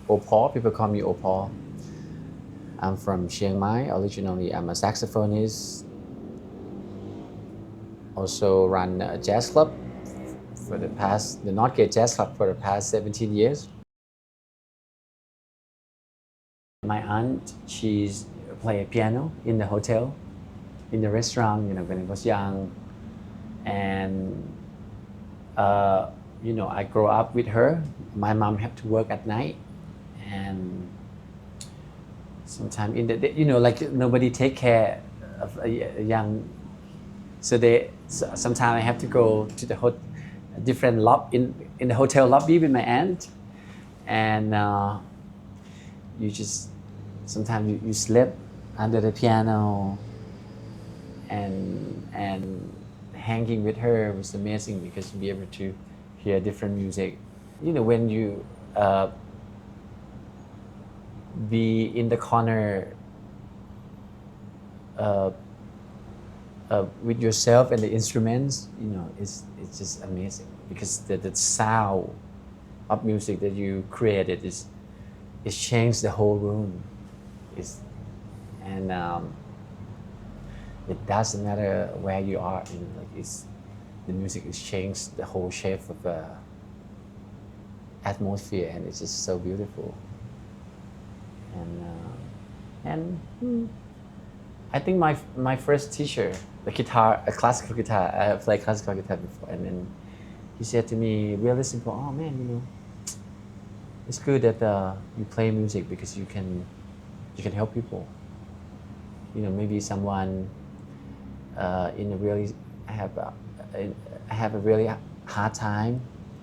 Opal. People call me Opal. I'm from Chiang Mai. Originally, I'm a saxophonist. Also run a jazz club for the Northgate Jazz Club for the past 17 years. My aunt, she's play piano in the hotel, in the restaurant, when I was young. And, I grew up with her. My mom had to work at night. And sometimes in the day, like nobody take care of a young. So sometimes I have to go to the different in the hotel lobby with my aunt. And you just sometimes you sleep under the piano, and hanging with her was amazing because to be able to hear different music. When you be in the corner with yourself and the instruments, it's just amazing because the sound of music that you created is changed the whole room. And it doesn't matter where you are. The music has changed the whole shape of the atmosphere, and it's just so beautiful. And I think my first teacher, the guitar, a classical guitar. I played classical guitar before, and then he said to me, really simple, "Oh man, it's good that you play music because you can help people. Maybe someone in a really have a really hard time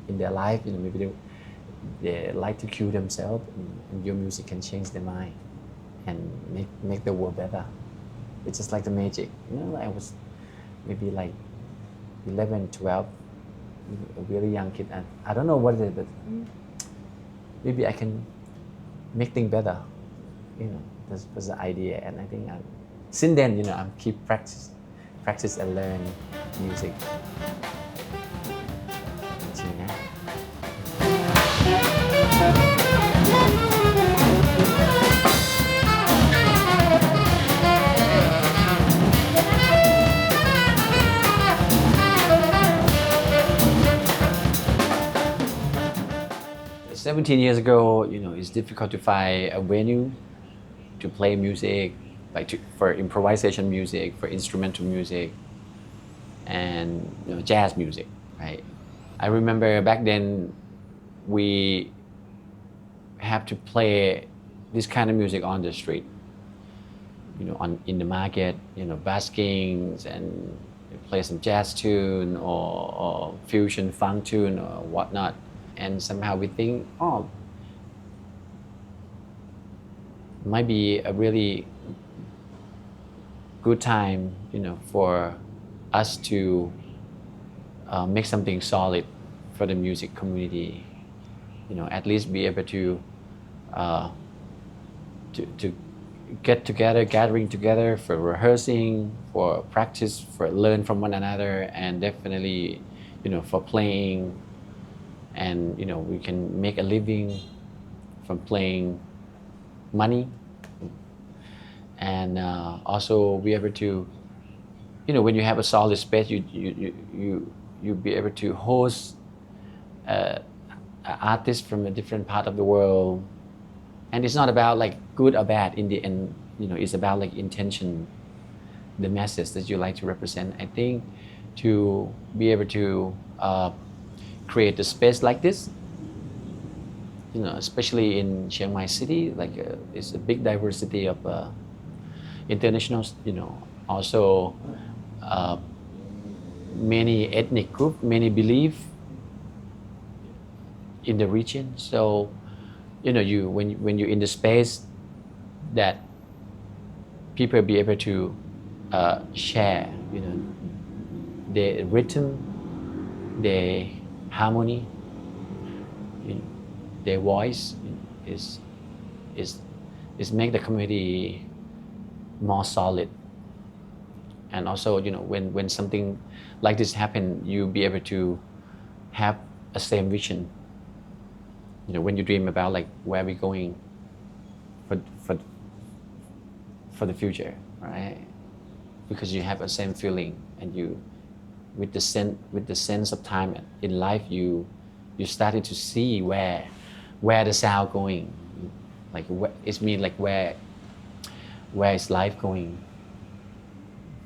in their life. Maybe they like to kill themselves, and your music can change their mind and make the world better. It's just like the magic. I was maybe like 11, 12, a really young kid, and I don't know what it is, but maybe I can make things better. That was the idea, and I think since then, I'm keep practice and learn music until now. "17 years ago, it's difficult to find a venue to play music, for improvisation music, for instrumental music, and jazz music, right? I remember back then we have to play this kind of music on the street, in the market, basking and play some jazz tune or fusion funk tune or whatnot. And somehow we think, might be a really good time, for us to make something solid for the music community. At least be able to get together, gathering together for rehearsing, for practice, for learn from one another, and definitely, for playing. And we can make a living from playing money, and also be able to, when you have a solid space, you be able to host an artist from a different part of the world. And it's not about like good or bad in the end. It's about like intention, the message that you like to represent. I think to be able to create a space like this, especially in Chiang Mai city, like it's a big diversity of international, also many ethnic group, many belief in the region. So, when you're in the space that people be able to share, the rhythm, the harmony, their voice is make the community more solid. And also, when something like this happen, you be able to have a same vision when you dream about like where we're going for for for the future, right? Because you have a same feeling, and you with the sense of time in life, you started to see where the sound going, like it's mean like where is life going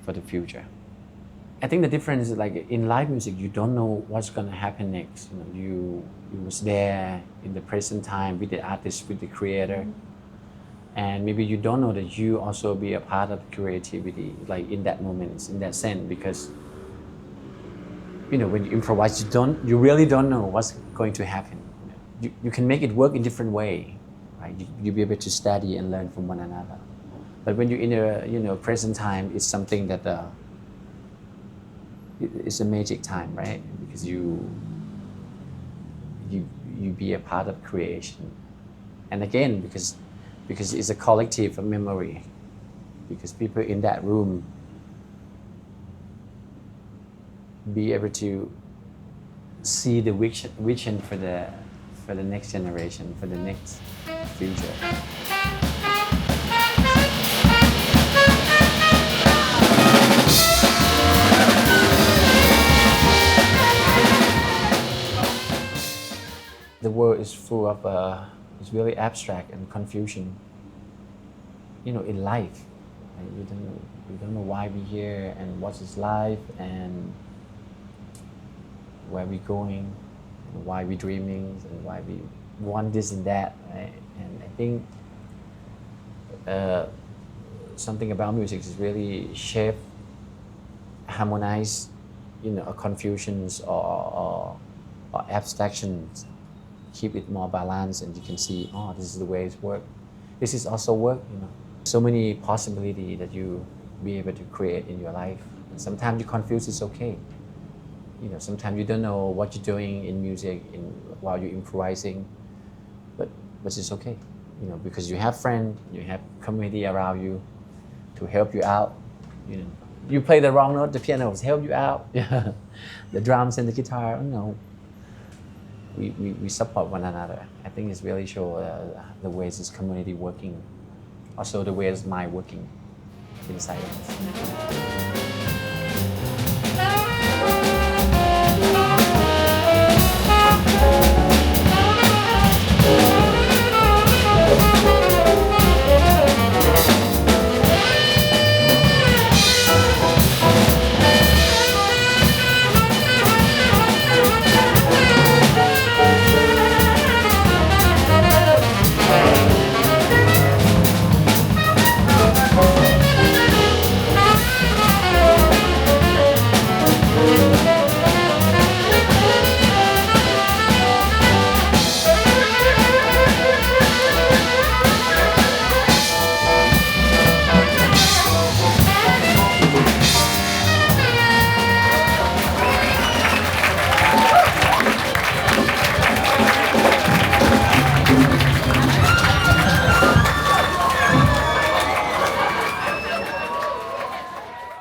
for the future. I think the difference is like in live music, you don't know what's gonna happen next. You was there in the present time with the artist, with the creator, and maybe you don't know that you also be a part of creativity, like in that moment, in that sense, because when you improvise, you really don't know what's going to happen. You can make it work in different way, right? You be able to study and learn from one another. But when you're in a present time, it's something that it's a magic time, right? Because you be a part of creation, and again because it's a collective memory, because people in that room be able to see the vision for the next generation, for the next future. The world is full of it's really abstract and confusion. In life, right? You don't know why we're here and what is life and where we're going, and why we're dreaming, and why we want this and that, right? And I think something about music is really shape, harmonize, a confusions or abstractions, keep it more balanced, and you can see, this is the way it's work. This is also work, So many possibilities that you be able to create in your life. And sometimes you confuse, it's okay. Sometimes you don't know what you're doing in music while you're improvising, but it's okay. Because you have friends, you have community around you to help you out. You play the wrong note, the piano will help you out. Yeah. The drums and the guitar, we support one another. I think it's really show the ways this community working, also the ways my working inside of us.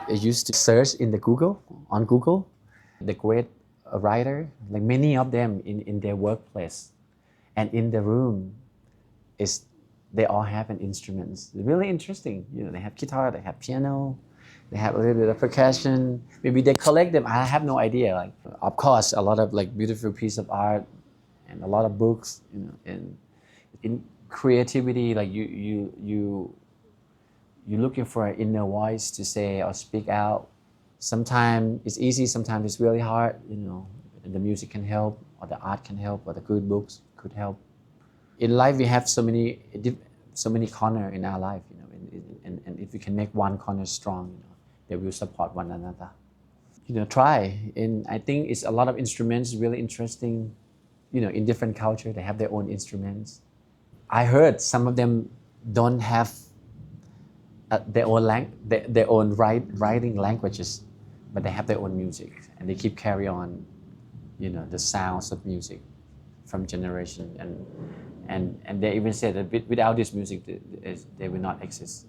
I used to search in on Google, the great writer, like many of them in their workplace and in the room, they all have an instruments. Really interesting. They have guitar, they have piano, they have a little bit of percussion. Maybe they collect them. I have no idea. Like, of course, a lot of like beautiful piece of art and a lot of books. And in creativity, like you're looking for an inner voice to say or speak out. Sometimes it's easy, sometimes it's really hard, and the music can help, or the art can help, or the good books could help. In life, we have so many corners in our life, and if we can make one corner strong, they will support one another. Try. And I think it's a lot of instruments, really interesting, in different culture, they have their own instruments. I heard some of them don't have their own writing languages, but they have their own music, and they keep carry on, the sounds of music from generation, and they even said that without this music, they will not exist.